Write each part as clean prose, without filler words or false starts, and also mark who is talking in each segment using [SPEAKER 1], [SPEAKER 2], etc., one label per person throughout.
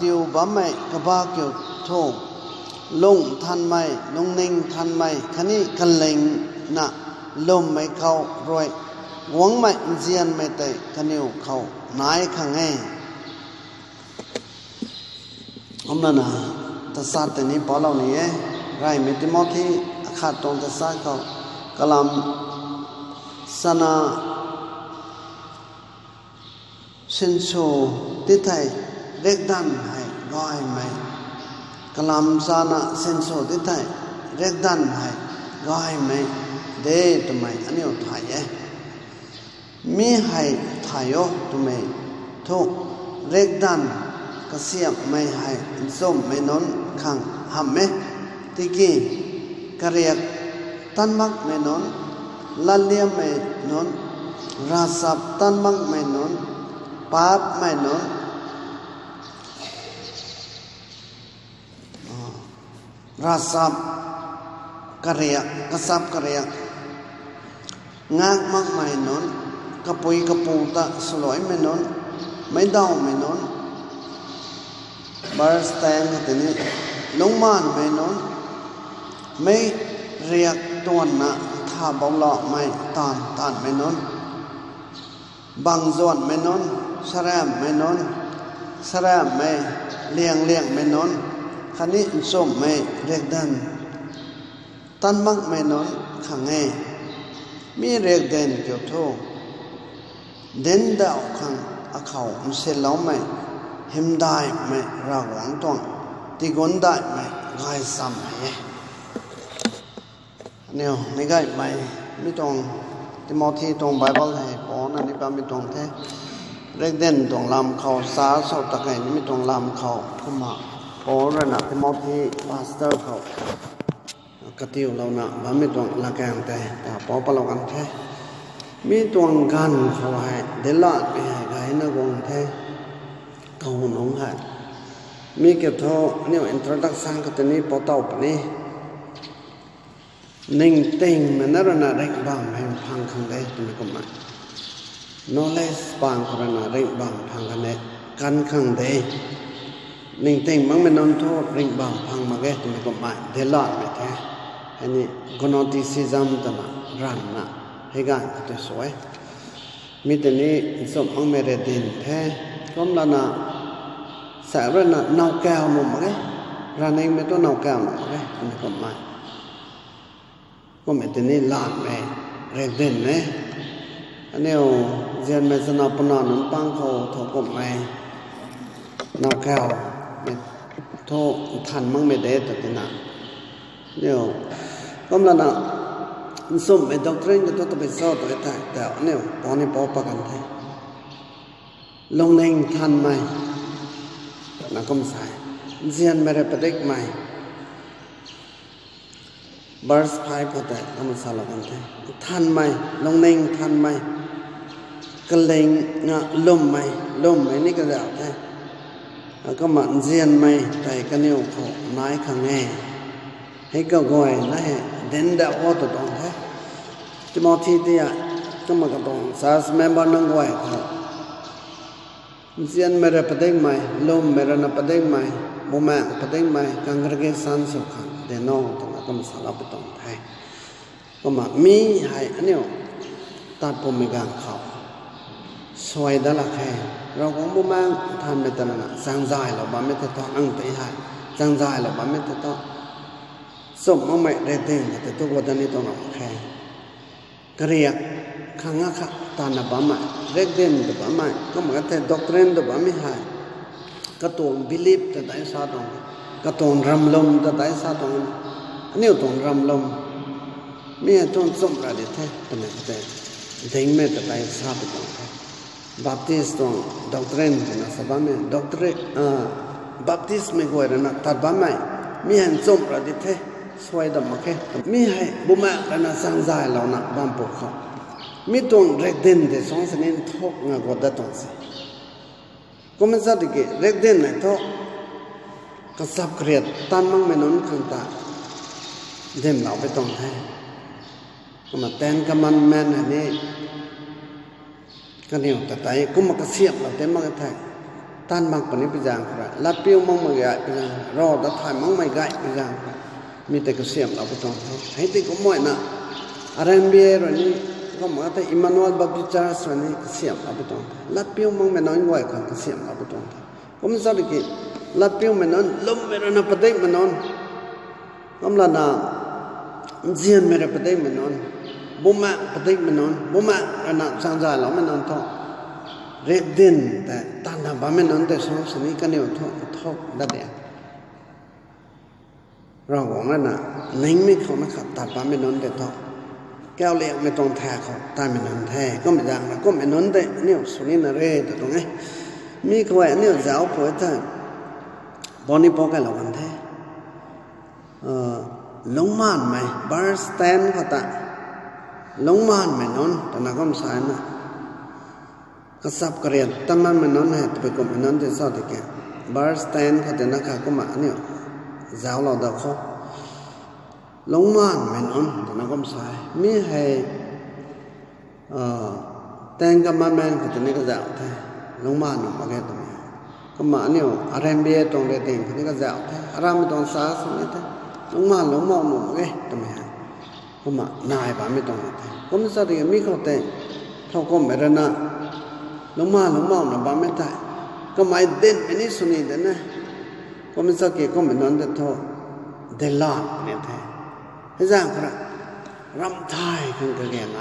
[SPEAKER 1] Kiều Bumaeng Kaba Kiều Thô Lung Nthanmei Ningting Nthanmei khani kaleng na lummei khou rồi Rongmei Nthanmei tei khaniu khou nai chaeng omna ta sa te ni palau ni rai me Timothy akhat tong ta sa khou kalam sana senso titai riakdin hai agimei kalam sana senso titai riakdin hai agimei de tumei aniu thai mi hai thayo tumei thuk riakdin kasiam mai hai nchum mai non khang hamme tiki kariak tanmak mai non laliam mai non rasap tanmak mai non pap mai non rasap kariak kasap kariak ngak mak mai non kapui kaputa suloi mai non mai dau mai non bar stand tini longman mai non mai riak tuna tha bawla mai tan mai non bang zon mai non saram mai non saram mai liang mai non khani nchum mai riakdin tanmak mai non chaeng mi riakdin kyo tho den dao khang akhau se lau mai himdai mai Ravguangc tuang tigon dai mai gai sam hai neo ni gai mai mi tong Timothy tong Bible hai pon ani pa mi tong the riakdin tong lam khau sa so ta kai ni mi tong lam khau kuma pon na Timothy pastor khau katiu lau na ba mi tong la kang te ta po pa lau kan the mi tuang gan khau hai de la bi hai gai na gong the kau nong hai mi ke tho neo introduction ka te ni po tau pa ni Ningting manarana ringbam hem phang khang dai tumi ko ma knowledge pang korana ringbam phang kane kan khang dai Ningting mang men non tho ringbam phang ma ge tumi ko ma de la me the ani gnosticism tama ran na hega te soi mi te ni som ang mere din the kom la na sa ra na nau kao mo ma ge ran nei me to nau kao mo ge tumi ko ma cũng thế này làm mày riakdin này anh em dân mày sẽ nộp nợ nộp băng khâu thọ cũng mày nộp cao mày thọ thành mang mày để tự tin nào nhiều cũng là nào sum mày doctrine cái tôi bị sao tôi thấy đạo anh em bỏ đi bỏ bạc anh thấy Bumaeng Nthanmei là cũng sai dân mày repetitive mày verse 5 ko ta amasala kan the Nthanmei Bumaeng Nthanmei kaleng nga lummei ni ka ja the ka man jian mai tai ka niu kho nai chaeng he ka goi na he den da o to dong the Timothy dia kama ka dong sas member nang goi kho jian mera padeng mai lummei na padeng mai Bumaeng padeng mai congregation so kha de no cũng sala betong thai cũng mà mi hai anh em ta bố mình gang khảo xoay đó là khe rồi cũng Bumaeng Nthanmei ta là sang dài là ba mét to ăn tới hai sang dài là ba mét to sum mà mẹ để tiền thì tôi có tên to nó khe cái riak khang ngắc ta là ba mẹ riakdin là ba mẹ cũng mà cái doctrine là ba mẹ hai cái tuồng belief ta tại sao đó cái tuồng ram lom ta tại sao đó nếu tuang ram lom mi tuang som ra de the tene te tingmik ta tai sa pe tong baptist tuang doctrine na sa ba me doctrine baptist me go na tat ba mai mi han som ra de the swai da ma khe mi hai Bumaeng na sang zai lo na bam po kho mi tuang riakdin de song se nen thok nga go da tong se kom sa de ke riakdin na tho ka sap kriat tan mang me non khang ta đêm lão với tổng thay mà tên cái mangman này cái điều ta thấy cũng một cái xiêm là tên mà cái thầy ตันมักปนิปิจางครับลัดปิ้วมังไม่ไก่ปิจางรอดถ่ายมังไม่ไก่ปิจางมีแต่กระเสียมเราไปตรงให้ติก็มั่วนะอะไรเบี้ยวันนี้ก็เหมือนแต่อิมมานูเอลบัพติสต์วันนี้กระเสียมเราไปตรงลัดปิ้วมังไม่น้อยกว่ากันกระเสียมเราไปตรงก็ไม่ทราบกี่ลัดปิ้วไม่น้อยล้มไม่รนะประเดี๋ยวไม่น้อยก็มันน่ะเจียนไม่รประเดี๋ยวไม่น้อยบุมาประเดี๋ยวไม่น้อยบุมาอันนั้นสังใจเราไม่น้อยท้องเรียกดินแต่ตันทำบ้าไม่น้อยแต่สองสนิกันเนี่ยท้องดัดเดียเราหวังว่าน่ะนิ่งไม่เขาไม่ขับตัดบ้าไม่น้อยแต่ท้องแก้วเลี้ยงไม่ต้องแทกเขาตายไม่น้อยแทกก็ไม่ดังก็ไม่น้อยแต่เนี่ยสุนินเรศแต่ตรงนี้มีใครเนี่ยจะเอาผัวเธอบอนี่พอกันเราวันแท้ลงม่านไหมบาร์สแตนเขาตะลงม่านไหมน้องแต่นักก็ไม่ใช่นะก็สับกระเรียนตั้งมันไม่น้องให้ไปกลุ่มไม่น้องจะสอดที่แกบาร์สแตนเขาแต่นักก็มาเนี่ยจะเอาเราเดาเขาลงม่านไหมน้องแต่นักก็ไม่ใช่มีให้แต่งกับมันแมนเขาแต่นี่ก็จะเอาแท้ลงม่านหนุ่มอะไรตรงนี้ก็มาเนี่ยอะไรเบี้ยตรงเรื่องเขานี่ก็จะเอาแท้อะไรไม่ต้องสาสนี่แท้ลงม่านลงม่านหนุ่มอะไรตรงนี้ก็มานายบ้าไม่ต้องแท้ก็ไม่ทราบที่มีเขาแต่เท่าก็ไม่ได้นะลงม่านหนุ่มบ้าไม่ได้ก็ไม่เด่นอันนี้สุนีเด่นนะก็ไม่ทราบกี่ก็ไม่นอนแต่เท่าเดลานเนี่ยแท้ให้สร้างครับรำไทยกันก็แก่ไหน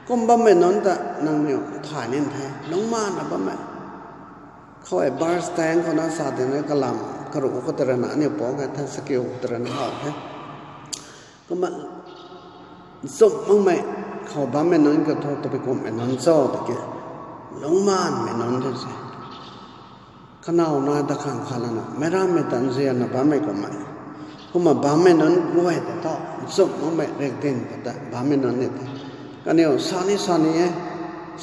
[SPEAKER 1] ก็บ้าไม่นอนแต่นั่งเนี่ยถ่ายนี่แท้ลงม่านนะบ้าไม่เขาไอ้บาร์สแตนเขาน่าสาธิตเนี่ยกลำกระดูกก็ตระหนักเนี่ยปอกกันทั้งสกิลตระหนักเอาแท้ก็มาสมมั่งไม่เขาบ้าไม่นอนก็โทษตัวไปกลมไม่นอนโซ่ตะเกียลงม่านไม่นอนที่สิขณะน้อยตะขังขาลนะไม่ร่ำไม่ตันเสียนะบ้าไม่ก็ไม่ก็มาบ้าไม่นอนรวยแต่ต่อสมมั่งไม่เรียกดินแต่บ้าไม่นอนเนี่ยกันเนี่ยสานี่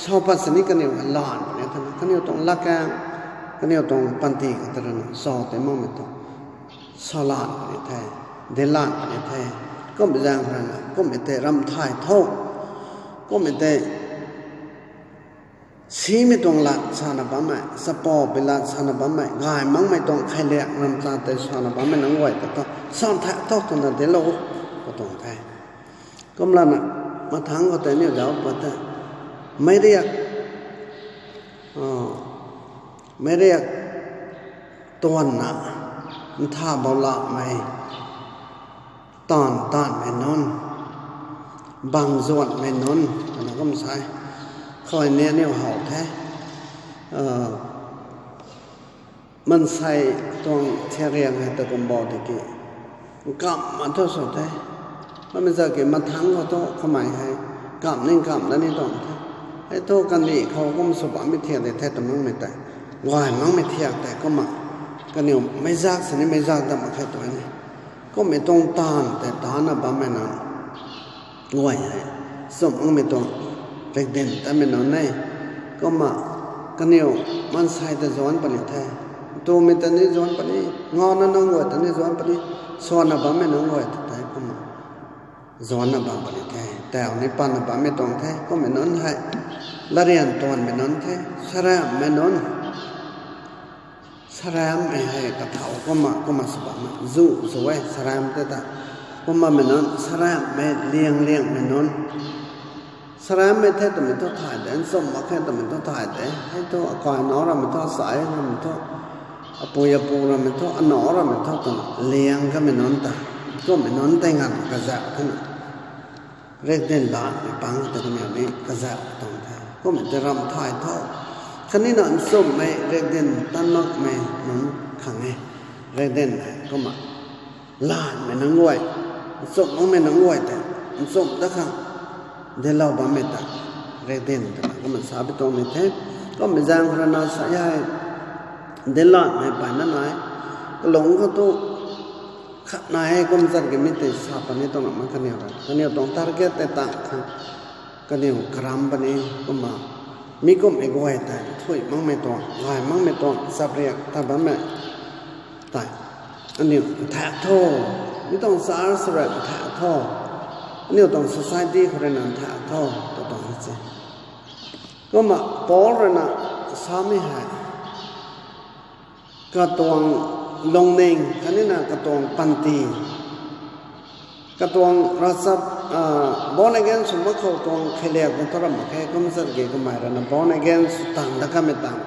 [SPEAKER 1] ชาวปัสนิกันเนี่ยหลานเนี่ยท่านกันเนี่ยต้องลักกันกันเนี่ยต้องปันติกันตระหนักสอแต่มั่งไม่ต้องสลานเนี่ยแท้เดลานเนี่ยแท้ก็ไม่จางพลังก็ไม่แต่รำไทยท่องก็ไม่แต่ชีไม่ต้องหลักสารบ้าไม่สปอเป็นหลักสารบ้าไม่ง่ายมั่งไม่ต้องใครเลี้ยงรำจานแต่สารบ้าไม่นั่งไหวแต่ต้องสอนแท้ท่องตรงนั้นเดี๋ยวเราก็ต้องแท้ก็มันน่ะมาทั้งก็แต่เนี่ยเดี๋ยวปัตตาไม่เรียกตัวน่ะมันท่าเบาละไม่ตอนไม่นอนบางส่วนไม่นอนอันนั้นก็ไม่ใช่คอยเนี่ยเห่าแท้มันใส่ตรงเทียเรียงให้ตะกมบอตะกี้กลับมาทดสอบแท้มันไม่ใช่เกี่ยวมาทั้งเขาโตเขาหมายให้กลับนี่กลับแล้วนี่ต้องไอ้โตกันนี่เขาก็มาสบไม่เทียงแต่แท้แต่มั่งไม่แต่วายมั่งไม่เทียงแต่ก็มากันเนี่ยไม่ยากสินี่ไม่ยากแต่มาแค่ตัวนี้ก็ไม่ต้องตานแต่ตานน่ะบ้าไม่นานง่วยให้สมมั่งไม่ต้องเด็กเด่นแต่ไม่นานในก็มากันเนี่ยมันใส่แต่ย้อนปนิแท้ตัวไม่แต่นี่ย้อนปนิงอนั่นน้องง่วยแต่นี่ย้อนปนิสอนน่ะบ้าไม่น้องง่วยแต่ก็มาย้อนน่ะบ้าปนิแท้แต่เอาในปันน่ะบ้าไม่ต้องแท้ก็ไม่นานให้ละเรียนตอนไม่นานแท้สระไม่นานสรามไม่ให้กระเทาก็มาสบายมาสวยสรามแต่ก็มาไม่นอนสรามไม่เลี้ยงไม่นอนสรามไม่แท้แต่ไม่ต้องถ่ายแต่สมบัติแค่แต่ไม่ต้องถ่ายแต่ให้ตัวก่อนน้อเราไม่ต้องสายเราไม่ต้องปูเราไม่ต้องน้อเราไม่ต้องตัวเลี้ยงก็ไม่นอนแต่ก็ไม่นอนแต่งานกระแสท่านเรียกเด่นบาทในปังแต่ก็อย่างนี้กระแสตรงท้ายก็ไม่จะรำถ่ายเท่าคันนี้นอนส้มไม่เรียกเด่นตั้งนกไม่น้องขังไงเรียกเด่นก็มาล้านไม่น้องงวยส้มน้องไม่น้องงวยแต่ส้มตะขังเดี๋ยวเราบ้าไม่ตัดเรียกเด่นแต่ก็มันสาบตรงนี้แท้ก็ไม่จางพระนาสายให้เดี๋ยวล้านไม่ไปนั่นไหนก็หลงเขาตู้ขัดนายก็มันจัดกันไม่ติดสาปนี้ตรงนั้นมันกันเนี่ยอะไรกันเนี่ยตรงทาร์เก็ตแต่ต่างกันเนี่ยครามปนี้ก็มามีก็ไม่กวยแต่ถ้วยมั่งไม่ตรงลายมั่งไม่ตรงสับเรียกถ้าบ้าไม่ตายอันนี้แทะโทไม่ต้องสารสระแทะโทอันนี้ต้อง society เขาเรียนแทะโทต้องนี่สิก็มาปอร์นะสามีหาย กระตวงลงเน่งคันนี้นะกระตวงปันตีกระตวงรัศบอนเกนสมมติเขาตวงเคลียร์กันทรมานแค่ก็ไม่สักเกี่ยวกับไม่แล้วนะบอนเกนสุดต่างดักไม่ต่าง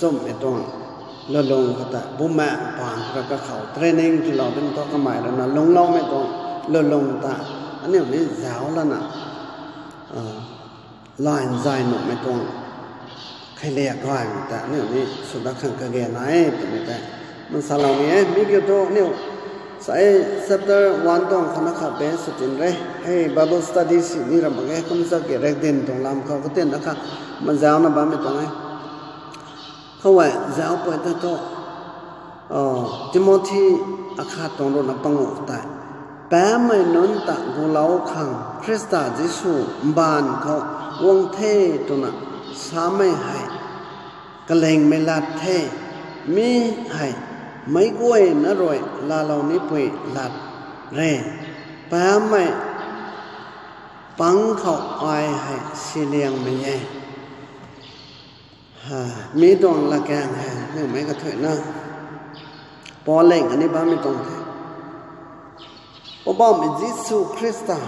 [SPEAKER 1] ส้มไอตวงละลงก็แต่บุแม่ปางแล้วก็เขาเทรนนิ่งที่เราเป็นตัวก็ไม่แล้วนะลงเล่าไม่ตวงละลงตาอันนี้นี่สาวแล้วนะลายใจหนุ่มไม่ตวงใครเรียกว่าแต่นี่สุดท้ายขังกระเกนไหนตัวนี้แต่มันสลาวนี้มีเกี่ยวกับนี่ใส่chapter 1ตรงขณะขับเป็นสุดจริงเลยให้ Bible study สินี่เราบอกให้คุณสักเกี่ยวกับดินตรงลำเขาก็เต้นนะครับมันยาวนะบ้างไม่ตรงไหนเขาว่ายาวไปแต่ตัวทิโมธีอาคาตรงโดนปังอุตายแปะไม่นนตะกูเล่าขังคริสต์จิสูบานเขาวงเทตัวน่ะสาไม่ให้กระเลงไม่ลาดเทมีให้ไม่กล้วยน่ารวยลาเรานี้ปุยลาดเร่แปะไม่ปังเขาอายให้สีเลียงไม่แย่มีดวงละแกงให้นี่ไม่กระถุยนะปอเล่งอันนี้บ้าไม่ตรงเลยพระบาทยิสุคริสต์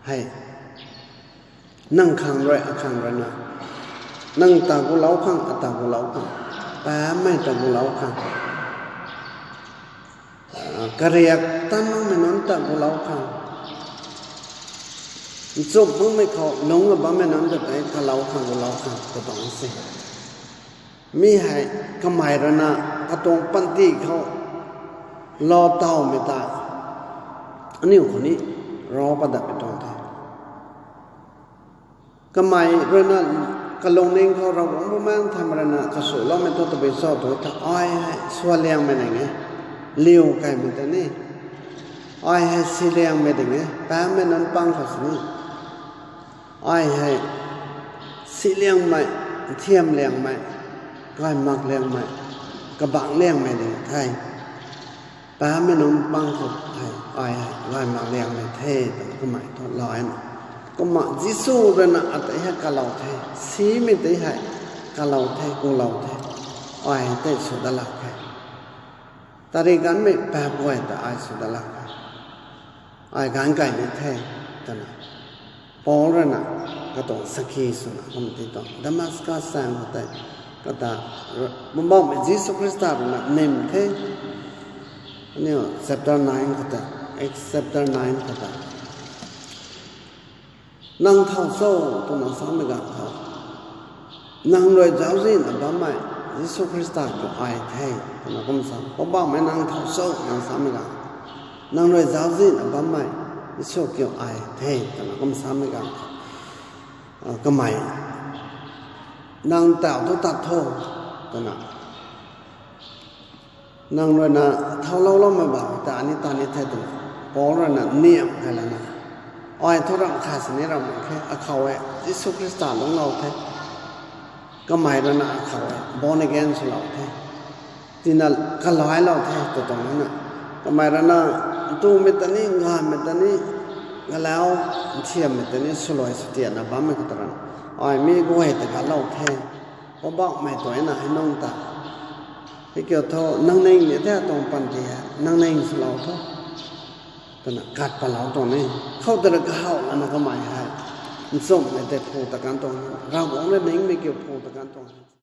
[SPEAKER 1] ให้นั่งขังไรขังไรนะนั่งตากุเล้าขังตากุเล้าขังแปะไม่ตากุเล้าขังกระเรียกตั้งไม่นอนตากุเล้าขังจบมึงไม่เขาลงกับบ้าไม่นอนจะไปกะเล้าขังกุเล้าขังก็ต้องสิมีให้กำไมระนะกระตรงปันตีเขารอเต่าไม่ตายอันนี้คนนี้รอประดับไปตรงท้ายกำไมระนะกระลงเน่งเขาเราหวังว่าแม่งทำระนะกระสุนเราไม่ต้องไปสอบตัวถ้าอ้อยให้สวเลียงไม่ได้ไงเลี้ยวไกลไม่ได้นี่อ้อยให้สีเลียงไม่ได้ไงแป๊บไม่นั้นปังเขาสินี่อ้อยให้สีเลียงไม่เทียมเลียงไม่ก้อยมักเลี้ยงไหมกระบังเลี้ยงไหมดิไทยป้าไม่นุ่มบังสุดไทยอ้อยก้อยมักเลี้ยงไหมเท่แต่ก็ไม่ทอดลอยนะก็มาจิสูเลยนะอัตยกะเหล่าเทสีไม่ได้ให้กะเหล่าเทกูเหล่าเทอ้อยเตสุดละแค่ตาริกันไม่แปลป่วยแต่อ้อยสุดละแค่อ้อยการไก่ไม่เท่แต่นะพอแล้วนะก็ต้องสกีสุนะก็ไม่ต้องดัมมัสกัสสังก็ได้kata Bumaeng Jisu Khrista na name the ni chapter 9 kata chapter 9 kata nang thau so to na sam ga thau nang roi giáo gì là ba mai Jisu Khrista ko ai the na kom sa ko ba mai nang thau so nang sam ga nang roi giáo gì là ba mai Jisu ko ai the na kom sam ga ka mai nàng tạo tôi tạt thô tôi nói nàng rồi là thao lâu mà bảo ta ni thay tôi có rồi là niệm hay là oi thôi rằng khai sinh này rằng cái khâu ấy Jisu Khrista lúc nào thế cái mày rồi là khâu ấy born again rồi thế thì là cái lái lâu thế tôi tổng nói cái mày rồi là tu mới tani ngài mới tani cái lão thiềm mới tani sửa lại sự tiền là bám cái taoอ้อยมีกูให้แต่การเล่าแท้เพราะบอกไม่ตัวน่ะให้น้องตาให้เกี่ยวโทนั่งนิ่งเนี่ยแท้ตรงปันเดียนั่งนิ่งสลาวโทตอนนั้นกัดปลาเหลาตรงนี้เข้าแต่ละเข้าอันนั้นก็หมายให้มันส่งในแต่โพตะการตรงเราบอกว่านิ่งไม่เกี่ยวโพตะการตรง